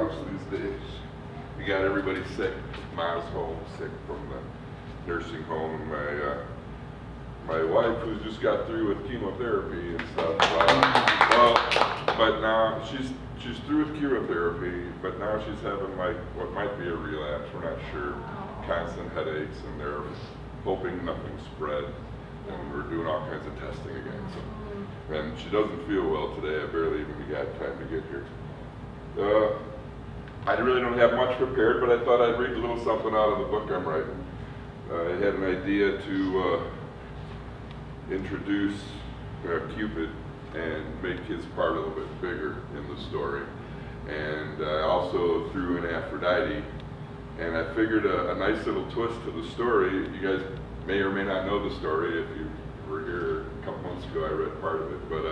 house these days. We got everybody sick. Ma's home, sick from the nursing home, and my wife, who's just got through with chemotherapy and stuff. But now she's through with chemotherapy, but now she's having like what might be a relapse. We're not sure. Constant headaches, and they're hoping nothing spread. And we're doing all kinds of testing again. So, and she doesn't feel well today. I barely even got time to get here. I really don't have much prepared, but I thought I'd read a little something out of the book I'm writing. I had an idea to introduce Cupid and make his part a little bit bigger in the story. And I also threw in Aphrodite, and I figured a nice little twist to the story. You guys may or may not know the story. If you were here a couple months ago, I read part of it. But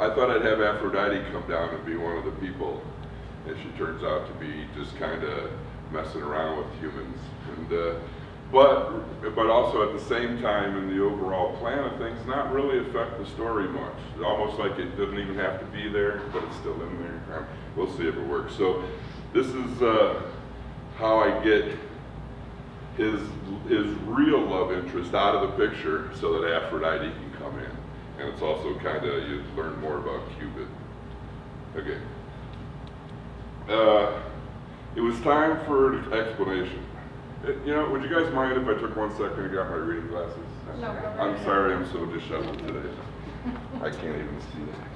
I thought I'd have Aphrodite come down and be one of the people, and she turns out to be just kind of messing around with humans. And but also at the same time, in the overall plan of things, not really affect the story much. It's almost like it doesn't even have to be there, but it's still in there. We'll see if it works. So this is how I get his real love interest out of the picture so that Aphrodite can come in. And it's also kind of, you learn more about Cupid. Okay. It was time for an explanation. You know, would you guys mind if I took 1 second and got my reading glasses? No. I'm sorry, I'm so disheveled today. I can't even see that.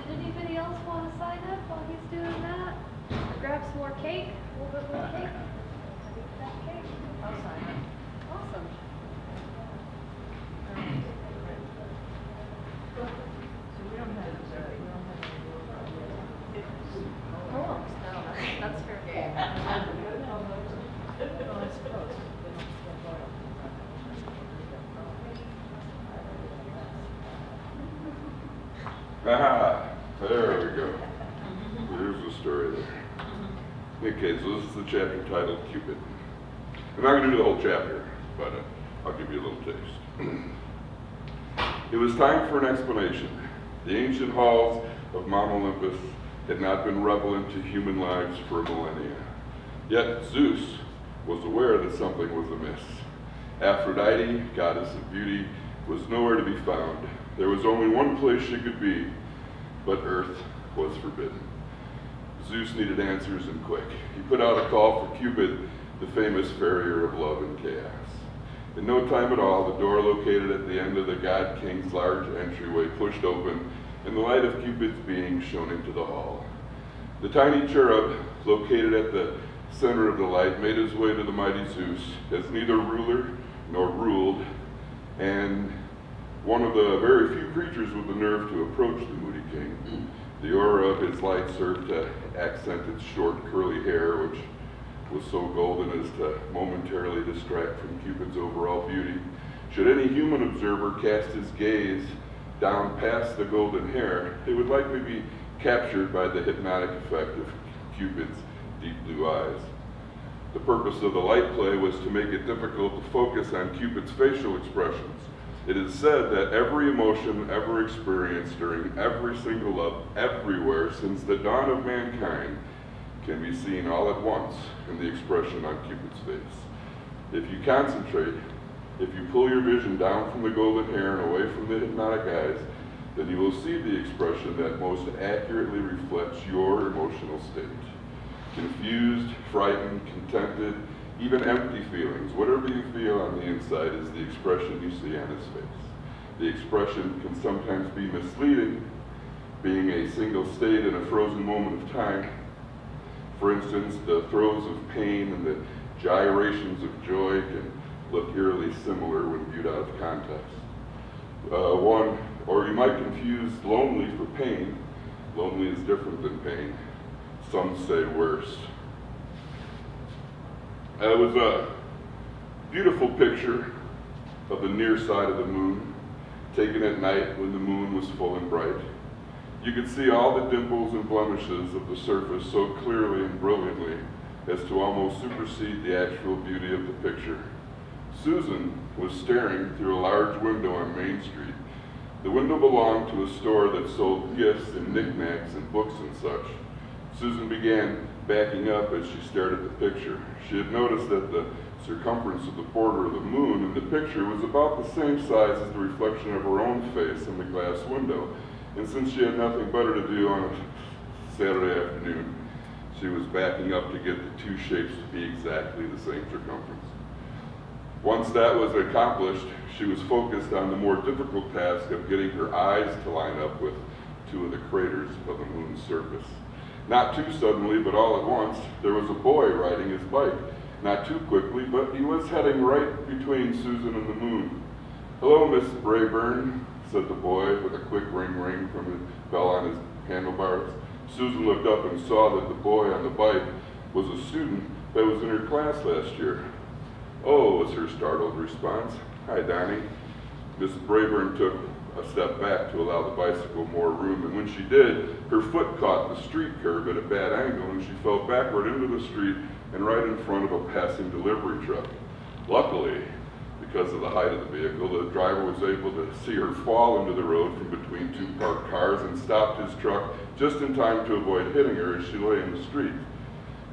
Did anybody else want to sign up while he's doing that? Or grab some more cake? A little bit more cake? That cake? I'll sign up. Awesome. So we don't have Poems? No, that's fair game. Well, I suppose. Ah, there we go. There's the story there. Okay, so this is the chapter titled Cupid. I'm not going to do the whole chapter, but I'll give you a little taste. It was time for an explanation. The ancient halls of Mount Olympus had not been relevant to human lives for millennia. Yet Zeus was aware that something was amiss. Aphrodite, goddess of beauty, was nowhere to be found. There was only one place she could be, but Earth was forbidden. Zeus needed answers and quick. He put out a call for Cupid, the famous farrier of love and chaos. In no time at all, the door located at the end of the God King's large entryway pushed open, and the light of Cupid's being shone into the hall. The tiny cherub, located at the center of the light, made his way to the mighty Zeus, as neither ruler nor ruled, and one of the very few creatures with the nerve to approach the moody king. The aura of his light served to accent its short, curly hair, which was so golden as to momentarily distract from Cupid's overall beauty. Should any human observer cast his gaze down past the golden hair, it would likely be captured by the hypnotic effect of Cupid's deep blue eyes. The purpose of the light play was to make it difficult to focus on Cupid's facial expressions. It is said that every emotion ever experienced during every single love everywhere since the dawn of mankind can be seen all at once in the expression on Cupid's face. If you concentrate, if you pull your vision down from the golden hair and away from the hypnotic eyes, then you will see the expression that most accurately reflects your emotional state. Confused, frightened, contented, even empty feelings, whatever you feel on the inside is the expression you see on his face. The expression can sometimes be misleading, being a single state in a frozen moment of time. For instance, the throes of pain and the gyrations of joy can look eerily similar when viewed out of context. Or you might confuse lonely for pain. Lonely is different than pain. Some say worse. It was a beautiful picture of the near side of the moon, taken at night when the moon was full and bright. You could see all the dimples and blemishes of the surface so clearly and brilliantly as to almost supersede the actual beauty of the picture. Susan was staring through a large window on Main Street. The window belonged to a store that sold gifts and knickknacks and books and such. Susan began backing up as she stared at the picture. She had noticed that the circumference of the border of the moon in the picture was about the same size as the reflection of her own face in the glass window. And since she had nothing better to do on a Saturday afternoon, she was backing up to get the two shapes to be exactly the same circumference. Once that was accomplished, she was focused on the more difficult task of getting her eyes to line up with two of the craters of the moon's surface. Not too suddenly, but all at once, there was a boy riding his bike. Not too quickly, but he was heading right between Susan and the moon. "Hello, Miss Brayburn," said the boy with a quick ring from the bell on his handlebars. Susan looked up and saw that the boy on the bike was a student that was in her class last year. "Oh," was her startled response. "Hi, Donnie." Miss Brayburn took a step back to allow the bicycle more room, and when she did, her foot caught the street curb at a bad angle, and she fell backward into the street and right in front of a passing delivery truck. Luckily, because of the height of the vehicle, the driver was able to see her fall into the road from between two parked cars and stopped his truck just in time to avoid hitting her as she lay in the street.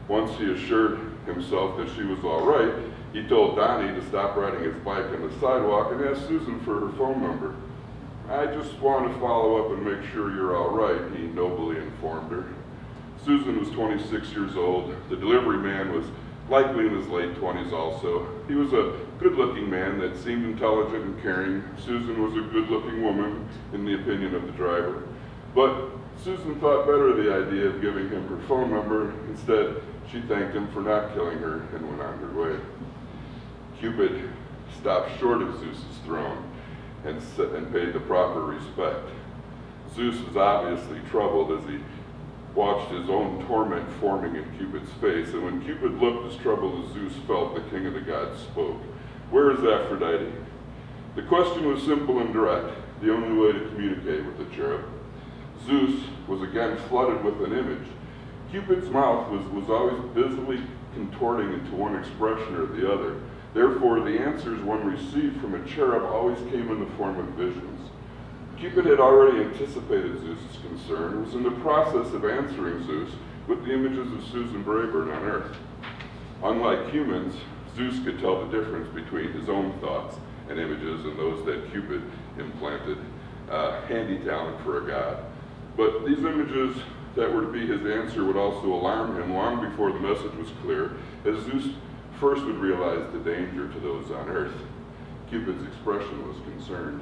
Once he assured himself that she was all right, he told Donnie to stop riding his bike on the sidewalk and asked Susan for her phone number. "I just want to follow up and make sure you're all right," he nobly informed her. Susan was 26 years old. The delivery man was likely in his late 20s also. He was a good-looking man that seemed intelligent and caring. Susan was a good-looking woman, in the opinion of the driver. But Susan thought better of the idea of giving him her phone number. Instead, she thanked him for not killing her and went on her way. Cupid stopped short of Zeus's throne and paid the proper respect. Zeus was obviously troubled as he watched his own torment forming in Cupid's face, and when Cupid looked as troubled as Zeus felt, the king of the gods spoke. "Where is Aphrodite?" The question was simple and direct, the only way to communicate with the cherub. Zeus was again flooded with an image. Cupid's mouth was always busily contorting into one expression or the other. Therefore, the answers one received from a cherub always came in the form of visions. Cupid had already anticipated Zeus's concern and was in the process of answering Zeus with the images of Susan Brayburn on Earth. Unlike humans, Zeus could tell the difference between his own thoughts and images and those that Cupid implanted, handy talent for a god. But these images that were to be his answer would also alarm him long before the message was clear, as Zeus first would realize the danger to those on Earth. Cupid's expression was concerned.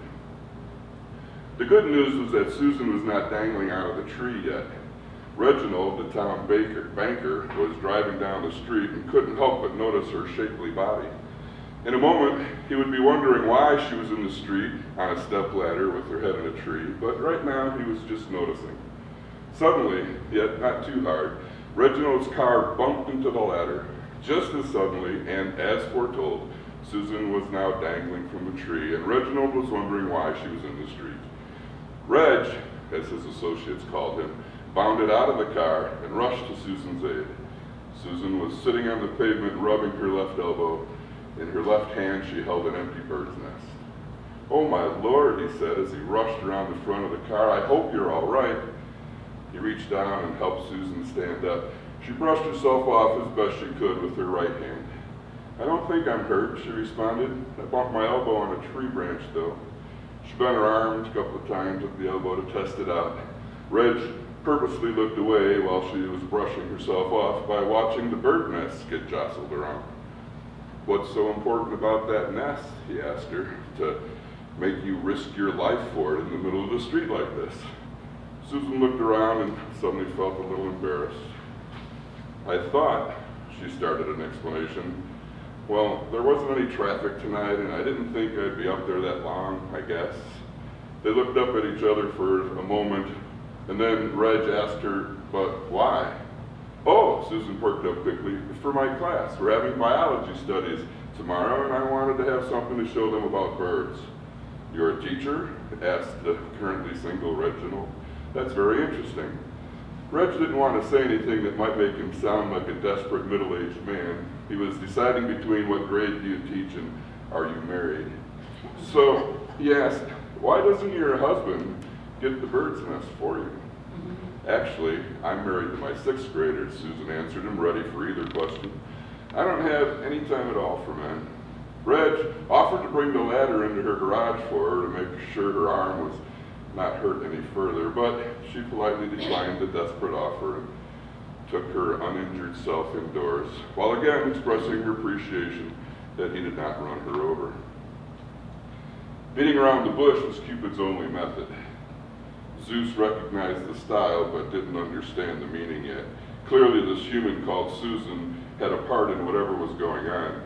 The good news was that Susan was not dangling out of the tree yet. Reginald, the town banker, was driving down the street and couldn't help but notice her shapely body. In a moment, he would be wondering why she was in the street on a stepladder with her head in a tree, but right now he was just noticing. Suddenly, yet not too hard, Reginald's car bumped into the ladder. Just as suddenly, and as foretold, Susan was now dangling from the tree, and Reginald was wondering why she was in the street. Reg, as his associates called him, bounded out of the car and rushed to Susan's aid. Susan was sitting on the pavement rubbing her left elbow. In her left hand, she held an empty bird's nest. "Oh, my Lord," he said as he rushed around the front of the car, "I hope you're all right." He reached down and helped Susan stand up. She brushed herself off as best she could with her right hand. "I don't think I'm hurt," she responded. "I bumped my elbow on a tree branch, though." She bent her arms a couple of times with the elbow to test it out. Reg purposely looked away while she was brushing herself off by watching the bird nests get jostled around. "What's so important about that nest?" he asked her, "to make you risk your life for it in the middle of the street like this?" Susan looked around and suddenly felt a little embarrassed. "I thought," she started an explanation, "well, there wasn't any traffic tonight, and I didn't think I'd be up there that long, I guess." They looked up at each other for a moment, and then Reg asked her, "But why?" "Oh," Susan perked up quickly, "for my class. We're having biology studies tomorrow, and I wanted to have something to show them about birds." "You're a teacher?" asked the currently single Reginald. "That's very interesting." Reg didn't want to say anything that might make him sound like a desperate middle-aged man. He was deciding between what grade do you teach and Are you married? So he asked, why doesn't your husband get the bird's nest for you? Actually, I'm married to my 6th grader, Susan answered him, ready for either question. I don't have any time at all for men. Reg offered to bring the ladder into her garage for her to make sure her arm was not hurt any further, but she politely declined the desperate offer and took her uninjured self indoors, while again expressing her appreciation that he did not run her over. Beating around the bush was Cupid's only method. Zeus recognized the style but didn't understand the meaning yet. Clearly this human called Susan had a part in whatever was going on.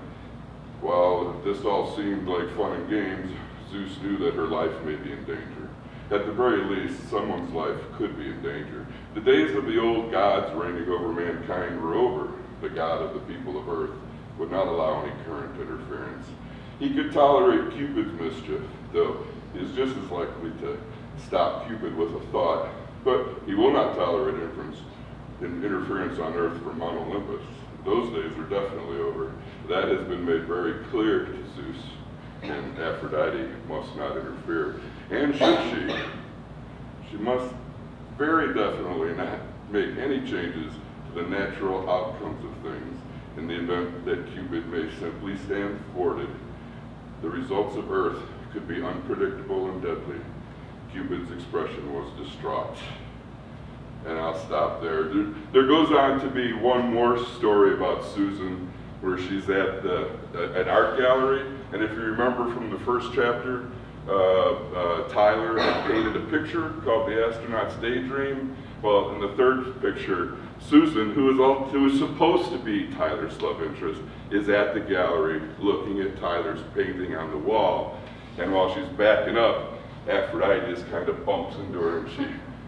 While this all seemed like fun and games, Zeus knew that her life may be in danger. At the very least, someone's life could be in danger. The days of the old gods reigning over mankind were over. The god of the people of earth would not allow any current interference. He could tolerate Cupid's mischief, though he is just as likely to stop Cupid with a thought, but he will not tolerate interference on earth from Mount Olympus. Those days are definitely over. That has been made very clear to Zeus, and Aphrodite must not interfere. And should she must very definitely not make any changes to the natural outcomes of things in the event that Cupid may simply stand thwarted. The results of Earth could be unpredictable and deadly. Cupid's expression was distraught. And I'll stop there. There goes on to be one more story about Susan where she's at an art gallery. And if you remember from the first chapter, Tyler had painted a picture called The Astronaut's Daydream. Well, in the third picture, Susan, who is supposed to be Tyler's love interest, is at the gallery looking at Tyler's painting on the wall. And while she's backing up, Aphrodite just kind of bumps into her and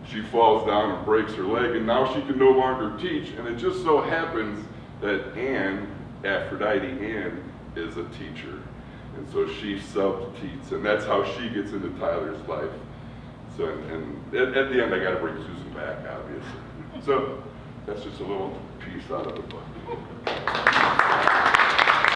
she falls down and breaks her leg, and now she can no longer teach. And it just so happens that Aphrodite Ann, is a teacher. And so she sub-teaches, and that's how she gets into Tyler's life. So, and at the end, I got to bring Susan back, obviously. So that's just a little piece out of the book.